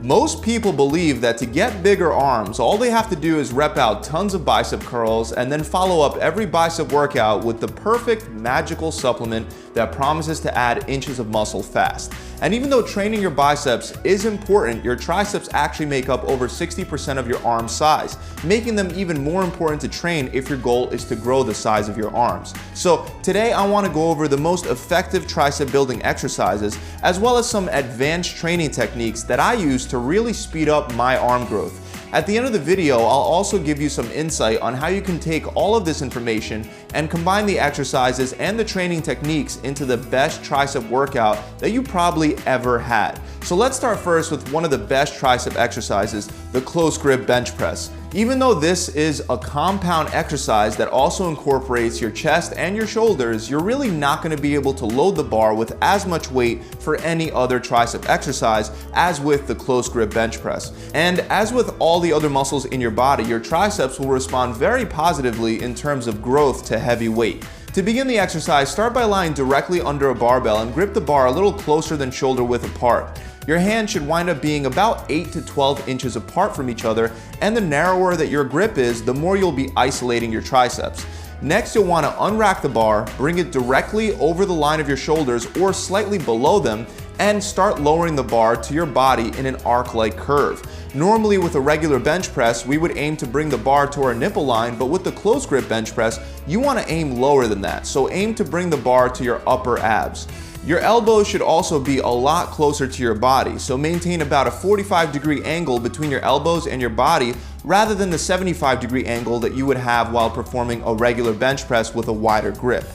Most people believe that to get bigger arms, all they have to do is rep out tons of bicep curls and then follow up every bicep workout with the perfect magical supplement that promises to add inches of muscle fast. And even though training your biceps is important, your triceps actually make up over 60% of your arm size, making them even more important to train if your goal is to grow the size of your arms. So today I want to go over the most effective tricep building exercises, as well as some advanced training techniques that I use to really speed up my arm growth. At the end of the video, I'll also give you some insight on how you can take all of this information and combine the exercises and the training techniques into the best tricep workout that you probably ever had. So let's start first with one of the best tricep exercises, the close grip bench press. Even though this is a compound exercise that also incorporates your chest and your shoulders, you're really not going to be able to load the bar with as much weight for any other tricep exercise as with the close grip bench press. And as with all the other muscles in your body, your triceps will respond very positively in terms of growth to heavy weight. To begin the exercise, start by lying directly under a barbell and grip the bar a little closer than shoulder width apart. Your hands should wind up being about 8 to 12 inches apart from each other, and the narrower that your grip is, the more you'll be isolating your triceps. Next, you'll want to unrack the bar, bring it directly over the line of your shoulders or slightly below them, and start lowering the bar to your body in an arc-like curve. Normally with a regular bench press, we would aim to bring the bar to our nipple line, but with the close grip bench press, you want to aim lower than that, so aim to bring the bar to your upper abs. Your elbows should also be a lot closer to your body, so maintain about a 45-degree angle between your elbows and your body rather than the 75-degree angle that you would have while performing a regular bench press with a wider grip.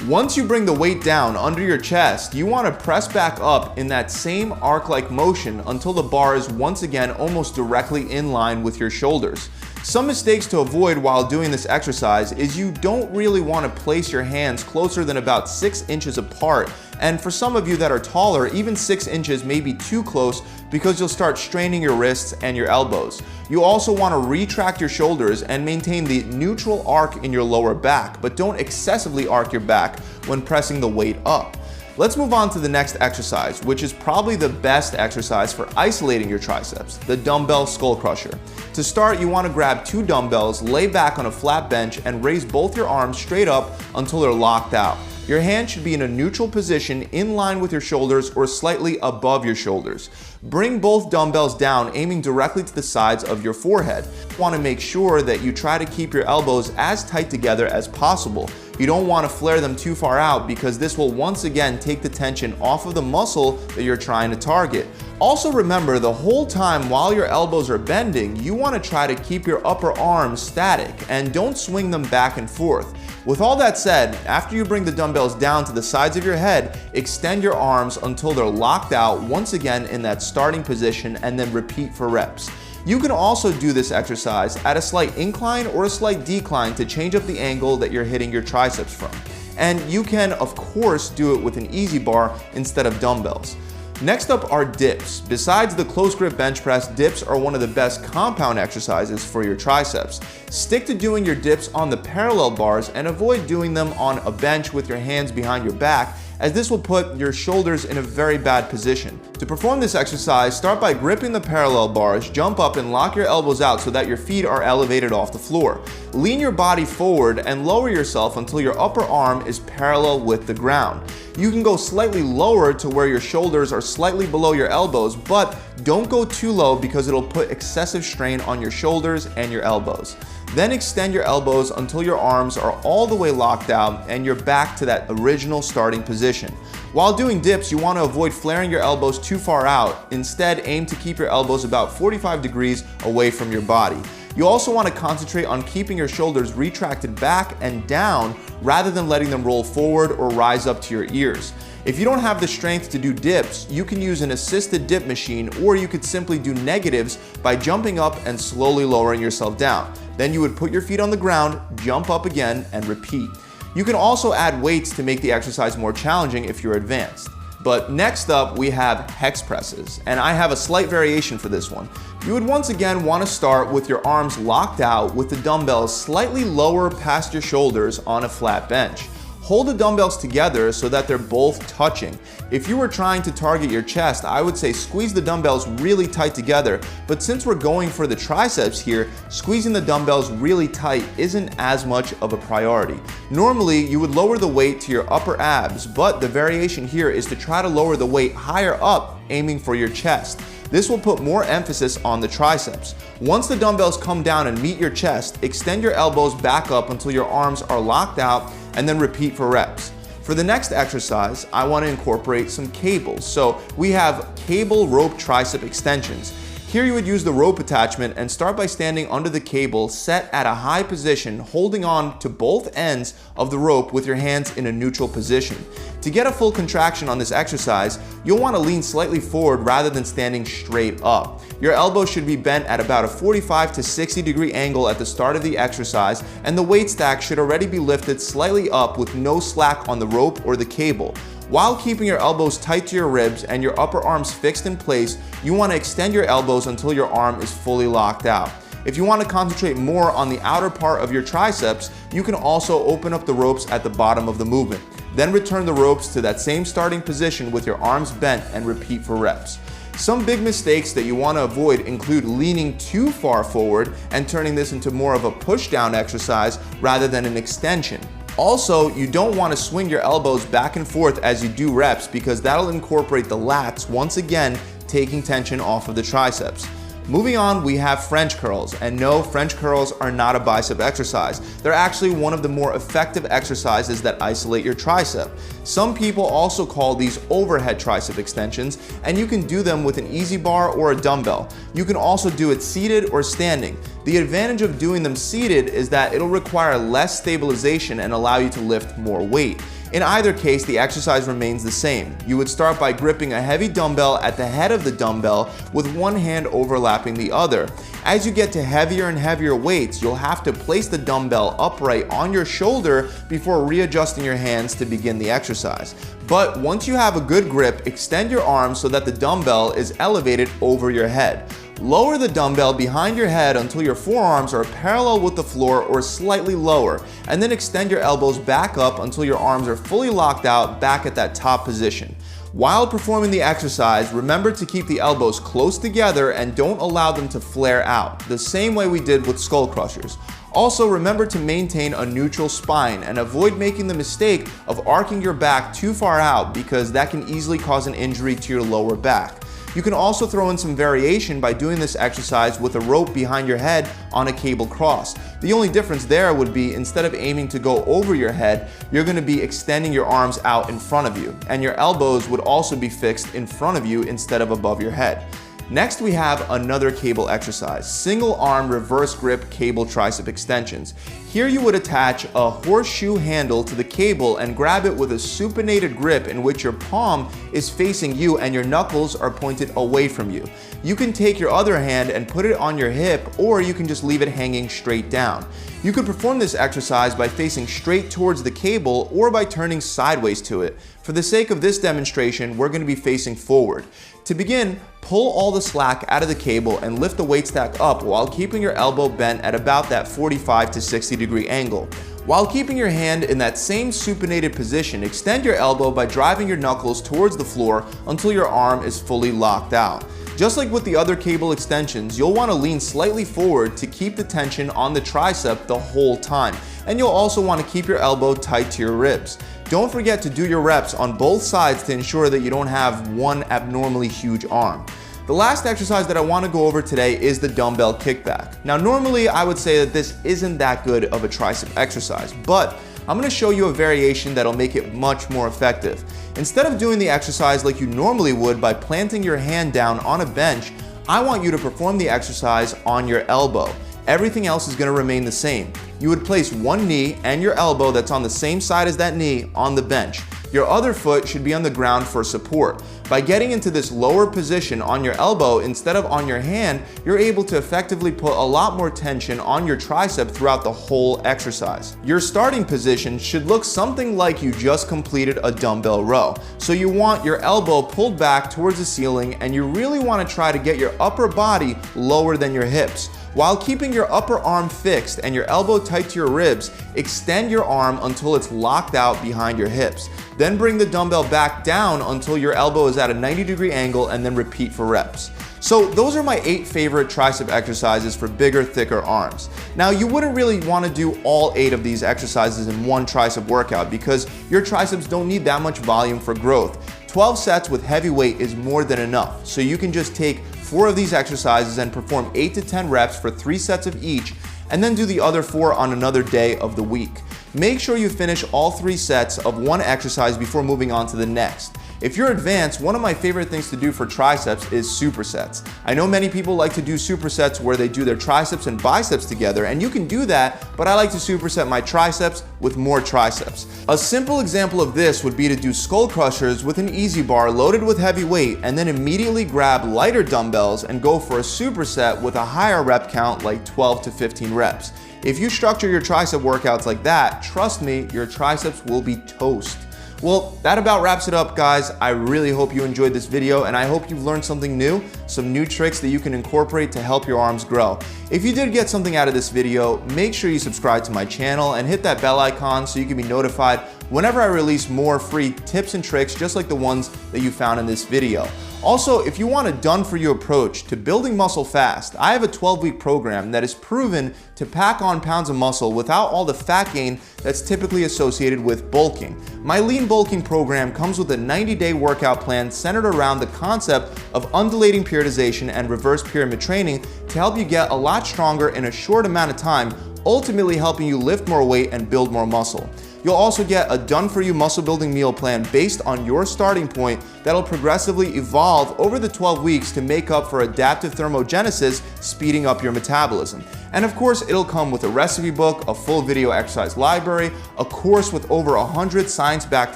Once you bring the weight down under your chest, you want to press back up in that same arc-like motion until the bar is once again almost directly in line with your shoulders. Some mistakes to avoid while doing this exercise is you don't really want to place your hands closer than about 6 inches apart, and for some of you that are taller, even 6 inches may be too close because you'll start straining your wrists and your elbows. You also want to retract your shoulders and maintain the neutral arc in your lower back, but don't excessively arc your back when pressing the weight up. Let's move on to the next exercise, which is probably the best exercise for isolating your triceps, the dumbbell skull crusher. To start, you want to grab 2 dumbbells, lay back on a flat bench, and raise both your arms straight up until they're locked out. Your hands should be in a neutral position in line with your shoulders or slightly above your shoulders. Bring both dumbbells down, aiming directly to the sides of your forehead. You want to make sure that you try to keep your elbows as tight together as possible. You don't want to flare them too far out because this will once again take the tension off of the muscle that you're trying to target. Also remember, the whole time while your elbows are bending, you want to try to keep your upper arms static and don't swing them back and forth. With all that said, after you bring the dumbbells down to the sides of your head, extend your arms until they're locked out once again in that starting position and then repeat for reps. You can also do this exercise at a slight incline or a slight decline to change up the angle that you're hitting your triceps from. And you can, of course, do it with an easy bar instead of dumbbells. Next up are dips. Besides the close grip bench press, dips are one of the best compound exercises for your triceps. Stick to doing your dips on the parallel bars and avoid doing them on a bench with your hands behind your back, as this will put your shoulders in a very bad position. To perform this exercise, start by gripping the parallel bars, jump up and lock your elbows out so that your feet are elevated off the floor. Lean your body forward and lower yourself until your upper arm is parallel with the ground. You can go slightly lower to where your shoulders are slightly below your elbows, but don't go too low because it'll put excessive strain on your shoulders and your elbows. Then extend your elbows until your arms are all the way locked out and you're back to that original starting position. While doing dips, you want to avoid flaring your elbows too far out. Instead, aim to keep your elbows about 45 degrees away from your body. You also want to concentrate on keeping your shoulders retracted back and down rather than letting them roll forward or rise up to your ears. If you don't have the strength to do dips, you can use an assisted dip machine, or you could simply do negatives by jumping up and slowly lowering yourself down. Then you would put your feet on the ground, jump up again, and repeat. You can also add weights to make the exercise more challenging if you're advanced. But next up, we have hex presses, and I have a slight variation for this one. You would once again want to start with your arms locked out with the dumbbells slightly lower past your shoulders on a flat bench. Hold the dumbbells together so that they're both touching. If you were trying to target your chest, I would say squeeze the dumbbells really tight together, but since we're going for the triceps here, squeezing the dumbbells really tight isn't as much of a priority. Normally, you would lower the weight to your upper abs, but the variation here is to try to lower the weight higher up, aiming for your chest. This will put more emphasis on the triceps. Once the dumbbells come down and meet your chest, extend your elbows back up until your arms are locked out, and then repeat for reps. For the next exercise, I want to incorporate some cables. So we have cable rope tricep extensions. Here you would use the rope attachment and start by standing under the cable set at a high position, holding on to both ends of the rope with your hands in a neutral position. To get a full contraction on this exercise, you'll want to lean slightly forward rather than standing straight up. Your elbows should be bent at about a 45 to 60 degree angle at the start of the exercise, and the weight stack should already be lifted slightly up with no slack on the rope or the cable. While keeping your elbows tight to your ribs and your upper arms fixed in place, you want to extend your elbows until your arm is fully locked out. If you want to concentrate more on the outer part of your triceps, you can also open up the ropes at the bottom of the movement. Then return the ropes to that same starting position with your arms bent and repeat for reps. Some big mistakes that you want to avoid include leaning too far forward and turning this into more of a push-down exercise rather than an extension. Also, you don't want to swing your elbows back and forth as you do reps because that'll incorporate the lats, once again taking tension off of the triceps. Moving on, we have French curls, and no, French curls are not a bicep exercise. They're actually one of the more effective exercises that isolate your tricep. Some people also call these overhead tricep extensions, and you can do them with an easy bar or a dumbbell. You can also do it seated or standing. The advantage of doing them seated is that it'll require less stabilization and allow you to lift more weight. In either case, the exercise remains the same. You would start by gripping a heavy dumbbell at the head of the dumbbell with one hand overlapping the other. As you get to heavier and heavier weights, you'll have to place the dumbbell upright on your shoulder before readjusting your hands to begin the exercise. But once you have a good grip, extend your arms so that the dumbbell is elevated over your head. Lower the dumbbell behind your head until your forearms are parallel with the floor or slightly lower, and then extend your elbows back up until your arms are fully locked out back at that top position. While performing the exercise, remember to keep the elbows close together and don't allow them to flare out, the same way we did with skull crushers. Also, remember to maintain a neutral spine and avoid making the mistake of arcing your back too far out because that can easily cause an injury to your lower back. You can also throw in some variation by doing this exercise with a rope behind your head on a cable cross. The only difference there would be instead of aiming to go over your head, you're going to be extending your arms out in front of you, and your elbows would also be fixed in front of you instead of above your head. Next, we have another cable exercise, single arm reverse grip cable tricep extensions. Here you would attach a horseshoe handle to the cable and grab it with a supinated grip in which your palm is facing you and your knuckles are pointed away from you. You can take your other hand and put it on your hip, or you can just leave it hanging straight down. You could perform this exercise by facing straight towards the cable or by turning sideways to it. For the sake of this demonstration, we're going to be facing forward. To begin, pull all the slack out of the cable and lift the weight stack up while keeping your elbow bent at about that 45 to 60 degree angle. While keeping your hand in that same supinated position, extend your elbow by driving your knuckles towards the floor until your arm is fully locked out. Just like with the other cable extensions, you'll want to lean slightly forward to keep the tension on the tricep the whole time, and you'll also want to keep your elbow tight to your ribs. Don't forget to do your reps on both sides to ensure that you don't have one abnormally huge arm. The last exercise that I want to go over today is the dumbbell kickback. Now, normally I would say that this isn't that good of a tricep exercise, but I'm going to show you a variation that'll make it much more effective. Instead of doing the exercise like you normally would by planting your hand down on a bench, I want you to perform the exercise on your elbow. Everything else is going to remain the same. You would place one knee and your elbow that's on the same side as that knee on the bench. Your other foot should be on the ground for support. By getting into this lower position on your elbow instead of on your hand, you're able to effectively put a lot more tension on your tricep throughout the whole exercise. Your starting position should look something like you just completed a dumbbell row. So you want your elbow pulled back towards the ceiling, and you really want to try to get your upper body lower than your hips. While keeping your upper arm fixed and your elbow tight to your ribs, extend your arm until it's locked out behind your hips. Then bring the dumbbell back down until your elbow is at a 90-degree angle, and then repeat for reps. So those are my 8 favorite tricep exercises for bigger, thicker arms. Now, you wouldn't really want to do all 8 of these exercises in one tricep workout because your triceps don't need that much volume for growth. 12 sets with heavy weight is more than enough, so you can just take 4 of these exercises and perform 8 to 10 reps for 3 sets of each, and then do the other 4 on another day of the week. Make sure you finish all 3 sets of one exercise before moving on to the next. If you're advanced, one of my favorite things to do for triceps is supersets. I know many people like to do supersets where they do their triceps and biceps together, and you can do that, but I like to superset my triceps with more triceps. A simple example of this would be to do skull crushers with an easy bar loaded with heavy weight, and then immediately grab lighter dumbbells and go for a superset with a higher rep count like 12 to 15 reps. If you structure your tricep workouts like that, trust me, your triceps will be toast. Well, that about wraps it up, guys. I really hope you enjoyed this video, and I hope you've learned something new, some new tricks that you can incorporate to help your arms grow. If you did get something out of this video, make sure you subscribe to my channel and hit that bell icon so you can be notified whenever I release more free tips and tricks just like the ones that you found in this video. Also, if you want a done-for-you approach to building muscle fast, I have a 12-week program that is proven to pack on pounds of muscle without all the fat gain that's typically associated with bulking. My lean bulking program comes with a 90-day workout plan centered around the concept of undulating periodization and reverse pyramid training to help you get a lot stronger in a short amount of time, ultimately helping you lift more weight and build more muscle. You'll also get a done-for-you muscle building meal plan based on your starting point that'll progressively evolve over the 12 weeks to make up for adaptive thermogenesis, speeding up your metabolism. And of course, it'll come with a recipe book, a full video exercise library, a course with over 100 science-backed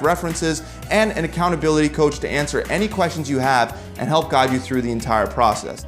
references, and an accountability coach to answer any questions you have and help guide you through the entire process.